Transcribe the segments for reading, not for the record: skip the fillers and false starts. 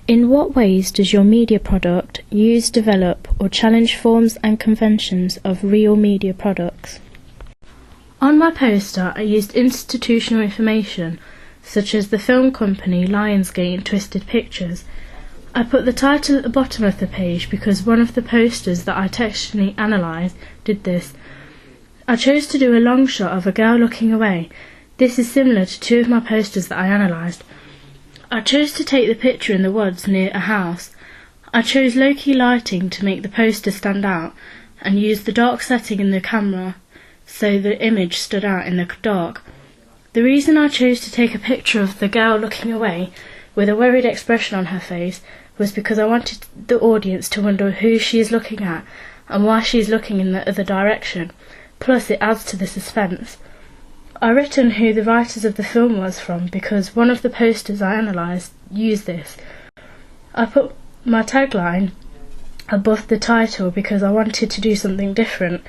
In what ways does your media product use, develop, or challenge forms and conventions of real media products? On my poster, I used institutional information, such as the film company Lionsgate and Twisted Pictures. I put the title at the bottom of the page because one of the posters that I textually analysed did this. I chose to do a long shot of a girl looking away. This is similar to two of my posters that I analysed. I chose to take the picture in the woods near a house. I chose low-key lighting to make the poster stand out and used the dark setting in the camera so the image stood out in the dark. The reason I chose to take a picture of the girl looking away with a worried expression on her face was because I wanted the audience to wonder who she is looking at and why she is looking in the other direction. Plus, it adds to the suspense. I written who the writers of the film was from because one of the posters I analysed used this. I put my tagline above the title because I wanted to do something different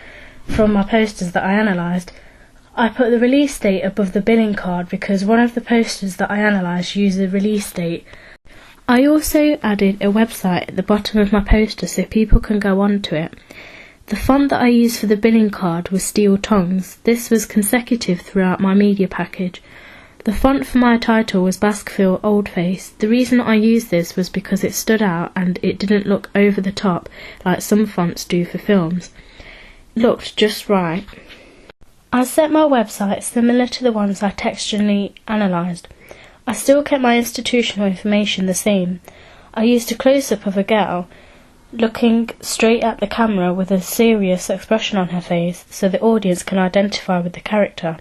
from my posters that I analysed. I put the release date above the billing card because one of the posters that I analysed used the release date. I also added a website at the bottom of my poster so people can go onto it. The font that I used for the billing card was Steel Tongues. This was consecutive throughout my media package. The font for my title was Baskerville Oldface. The reason I used this was because it stood out and it didn't look over the top like some fonts do for films. It looked just right. I set my website similar to the ones I textually analysed. I still kept my institutional information the same. I used a close-up of a girl looking straight at the camera with a serious expression on her face so the audience can identify with the character.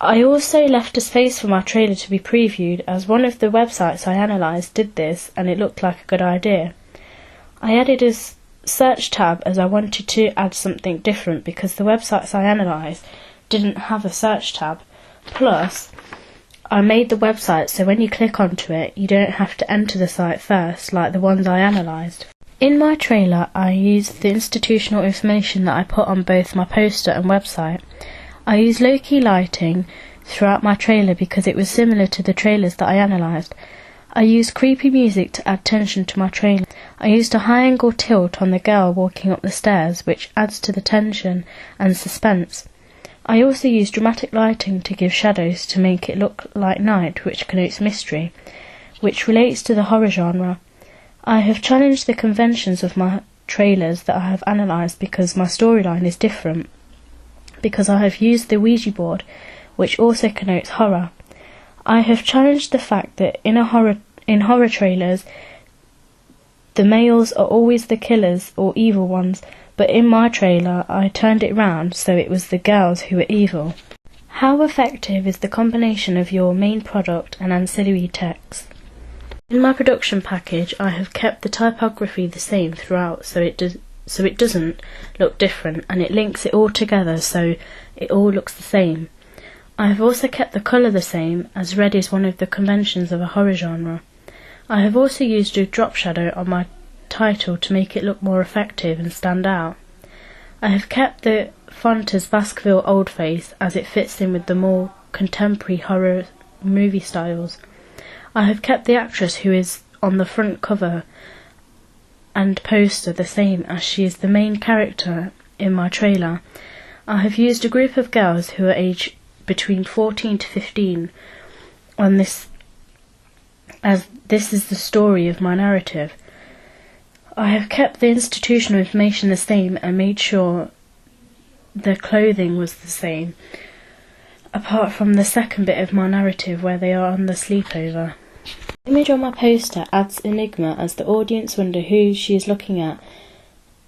I also left a space for my trailer to be previewed as one of the websites I analysed did this and it looked like a good idea. I added a search tab as I wanted to add something different because the websites I analysed didn't have a search tab. Plus, I made the website so when you click onto it, you don't have to enter the site first like the ones I analysed. In my trailer, I used the institutional information that I put on both my poster and website. I used low-key lighting throughout my trailer because it was similar to the trailers that I analysed. I used creepy music to add tension to my trailer. I used a high-angle tilt on the girl walking up the stairs, which adds to the tension and suspense. I also used dramatic lighting to give shadows to make it look like night, which connotes mystery, which relates to the horror genre. I have challenged the conventions of my trailers that I have analysed because my storyline is different, because I have used the Ouija board, which also connotes horror. I have challenged the fact that in horror trailers, the males are always the killers or evil ones, but in my trailer I turned it round so it was the girls who were evil. How effective is the combination of your main product and ancillary text? In my production package I have kept the typography the same throughout so it doesn't look different, and it links it all together so it all looks the same. I have also kept the colour the same, as red is one of the conventions of a horror genre. I have also used a drop shadow on my title to make it look more effective and stand out. I have kept the font as Baskerville Oldface as it fits in with the more contemporary horror movie styles. I have kept the actress who is on the front cover and poster the same as she is the main character in my trailer. I have used a group of girls who are aged between 14 to 15 on this, as this is the story of my narrative. I have kept the institutional information the same and made sure the clothing was the same, apart from the second bit of my narrative where they are on the sleepover. The image on my poster adds enigma as the audience wonder who she is looking at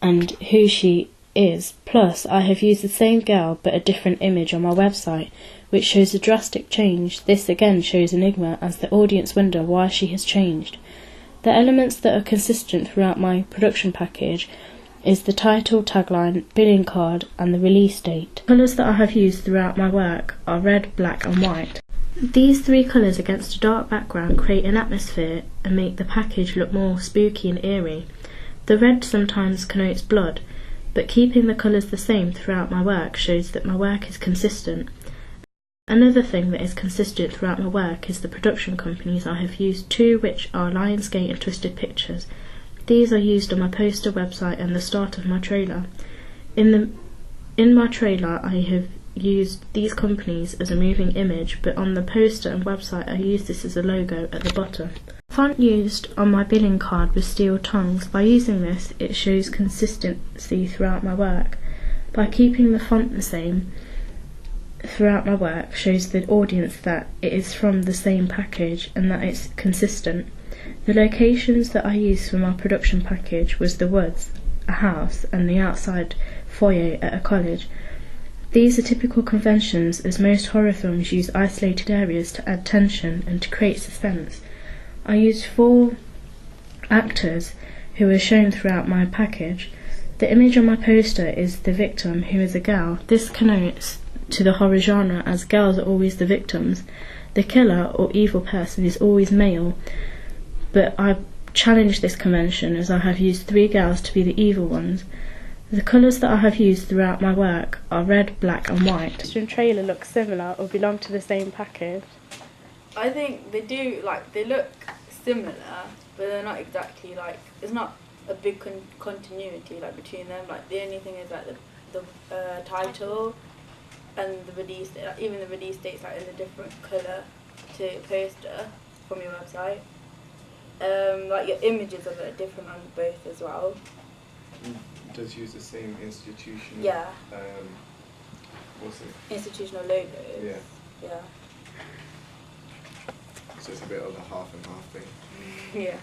and who she is. Plus, I have used the same girl but a different image on my website, which shows a drastic change. This again shows enigma as the audience wonder why she has changed. The elements that are consistent throughout my production package is the title, tagline, billing card and the release date. The colours that I have used throughout my work are red, black and white. These three colours against a dark background create an atmosphere and make the package look more spooky and eerie. The red sometimes connotes blood, but keeping the colours the same throughout my work shows that my work is consistent. Another thing that is consistent throughout my work is the production companies I have used, two which are Lionsgate and Twisted Pictures. These are used on my poster, website and the start of my trailer. In my trailer I have used these companies as a moving image, but on the poster and website I use this as a logo at the bottom. The font used on my billing card was Steel Tongues. By using this, it shows consistency throughout my work. By keeping the font the same throughout my work shows the audience that it is from the same package and that it's consistent. The locations that I used for my production package was the woods, a house and the outside foyer at a college. These are typical conventions as most horror films use isolated areas to add tension and to create suspense. I used 4 actors who are shown throughout my package. The image on my poster is the victim, who is a girl. This connotes to the horror genre as girls are always the victims. The killer or evil person is always male, but I challenged this convention as I have used 3 girls to be the evil ones. The colours that I have used throughout my work are red, black and white. Does the trailer look similar or belong to the same package? I think they do, they look similar, but they're not exactly there's not a big continuity between them. The only thing is the title and the release date, even the release date's in a different colour to poster from your website. Your images are a bit different on both as well. It does use the same institutional. Yeah. What's it? Institutional logos. Yeah. Yeah. So it's a bit of a half and half thing. Yeah.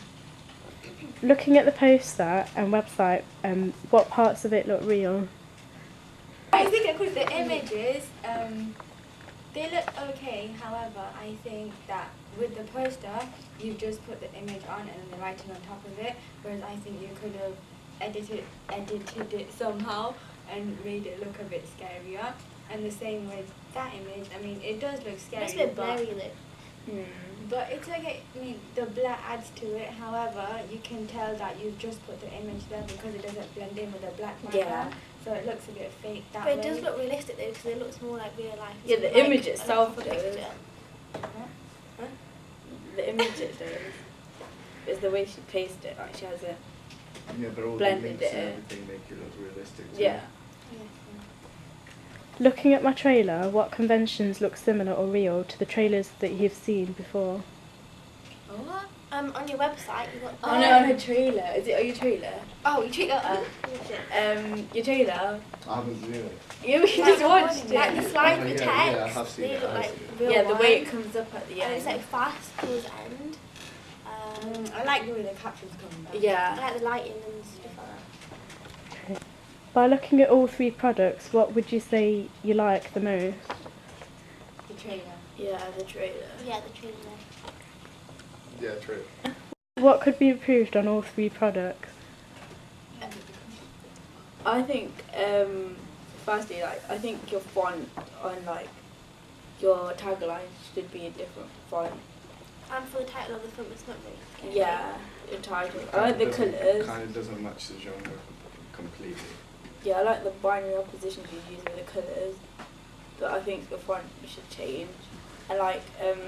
Looking at the poster and website, what parts of it look real? I think because the images, they look okay. However, I think that with the poster, you've just put the image on and then the writing on top of it. Whereas I think you could have edited it somehow and made it look a bit scarier. And the same with that image. I mean, it does look scary. It's a bit blurry, But it's okay. I mean, the blur adds to it. However, you can tell that you've just put the image there because it doesn't blend in with the black background. So it looks a bit fake that way. But it does look realistic though, because it looks more like real life. Yeah, the image itself does. Huh? The image it does. It's the way she pasted it, she has it. Yeah, but all the Blended links it and in. everything make it look realistic too. Yeah. Looking at my trailer, what conventions look similar or real to the trailers that you've seen before? What? On your website, you got. Oh no, on her trailer. Is it on your trailer? Oh, you treat that. Your trailer. I haven't seen it. Yeah, we just watched it. Like the slides Oh, with yeah, text. yeah, I have seen they it, look I have like seen it. real Yeah, the way it wine. comes up at the And end. it's like fast towards the end. I like the way the captions come back. I Yeah. like the lighting and stuff like that. By looking at all 3 products, what would you say you like the most? The trailer. Yeah, the trailer. Yeah, the trailer. Yeah, true. What could be improved on all 3 products? I think, firstly, I think your font on your tagline should be a different font. And for the title of the film, it's not really. Yeah, your title. I like the colours. Kind of doesn't match the genre completely. Yeah, I like the binary oppositions you use with the colours, but I think the font should change. And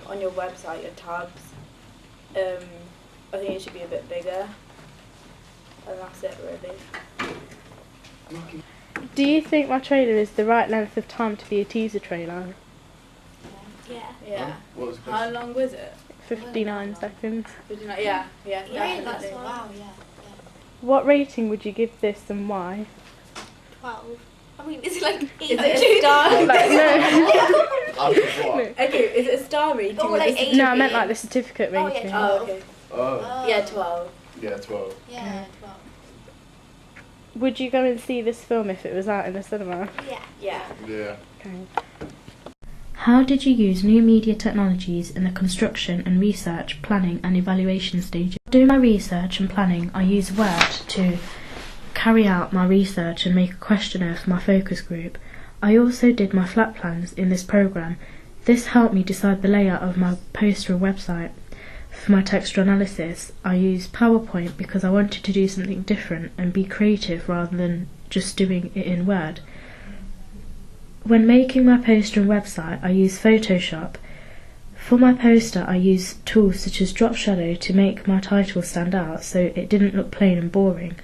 on your website, your tabs, I think it should be a bit bigger. And that's it really. Do you think my trailer is the right length of time to be a teaser trailer? Yeah. Yeah. What was the How question? long was it? 59 seconds. Yeah, Yeah, definitely. that's fine. Wow, yeah. What rating would you give this and why? 12. I mean, is it like 8? Is it a star? No. Out of what? Okay, is it a star rating? Oh, or like is it- 8. No, I meant like the certificate Oh, rating. yeah. Oh, okay. Oh, Yeah, 12. yeah, 12. Yeah, 12. Would you go and see this film if it was out in the cinema? Yeah. Yeah. Yeah. Okay. How did you use new media technologies in the construction and research, planning and evaluation stages? Doing my research and planning, I use Word to carry out my research and make a questionnaire for my focus group. I also did my flat plans in this program. This helped me decide the layout of my poster and website. For my textual analysis, I used PowerPoint because I wanted to do something different and be creative rather than just doing it in Word. When making my poster and website, I use Photoshop. For my poster, I use tools such as drop shadow to make my title stand out so it didn't look plain and boring.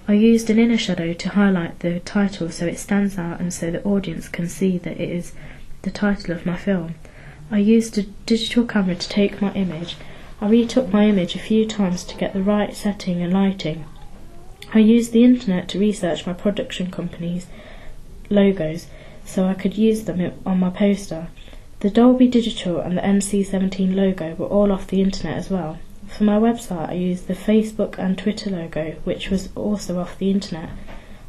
I used an inner shadow to highlight the title so it stands out and so the audience can see that it is the title of my film. I used a digital camera to take my image. I retook my image a few times to get the right setting and lighting. I used the internet to research my production company's logos so I could use them on my poster. The Dolby Digital and the NC-17 logo were all off the internet as well. For my website, I used the Facebook and Twitter logo, which was also off the internet.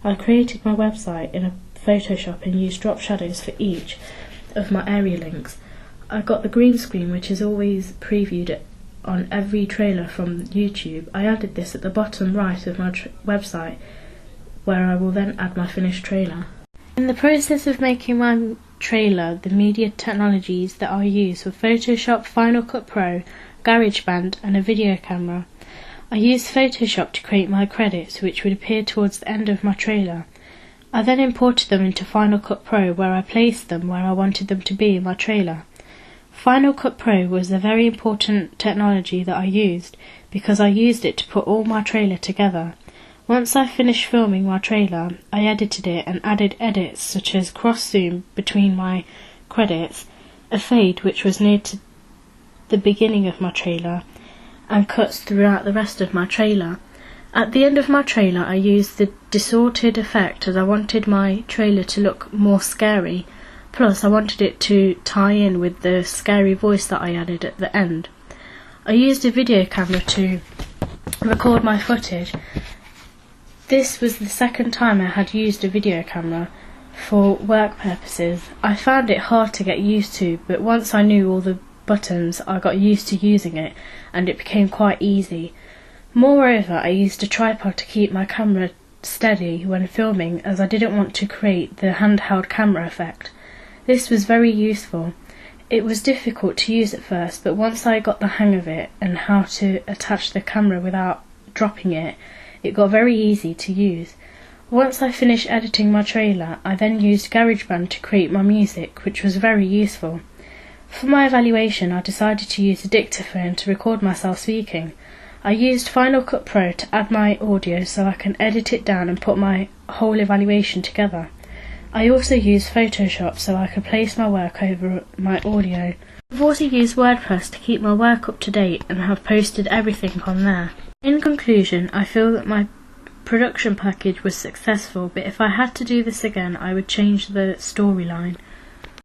I created my website in a Photoshop and used drop shadows for each of my area links. I got the green screen, which is always previewed on every trailer from YouTube. I added this at the bottom right of my website, where I will then add my finished trailer. In the process of making my trailer, the media technologies that I use were Photoshop, Final Cut Pro, GarageBand and a video camera. I used Photoshop to create my credits, which would appear towards the end of my trailer. I then imported them into Final Cut Pro, where I placed them where I wanted them to be in my trailer. Final Cut Pro was a very important technology that I used because I used it to put all my trailer together. Once I finished filming my trailer, I edited it and added edits such as cross-zoom between my credits, a fade which was near to the beginning of my trailer, and cuts throughout the rest of my trailer. At the end of my trailer, I used the distorted effect as I wanted my trailer to look more scary, plus I wanted it to tie in with the scary voice that I added at the end. I used a video camera to record my footage. This was the second time I had used a video camera for work purposes. I found it hard to get used to, but once I knew all the buttons, I got used to using it and it became quite easy. Moreover, I used a tripod to keep my camera steady when filming, as I didn't want to create the handheld camera effect. This was very useful. It was difficult to use at first, but once I got the hang of it and how to attach the camera without dropping it, it got very easy to use. Once I finished editing my trailer, I then used GarageBand to create my music, which was very useful. For my evaluation, I decided to use a dictaphone to record myself speaking. I used Final Cut Pro to add my audio so I can edit it down and put my whole evaluation together. I also used Photoshop so I could place my work over my audio. I've also used WordPress to keep my work up to date and have posted everything on there. In conclusion, I feel that my production package was successful, but if I had to do this again, I would change the storyline.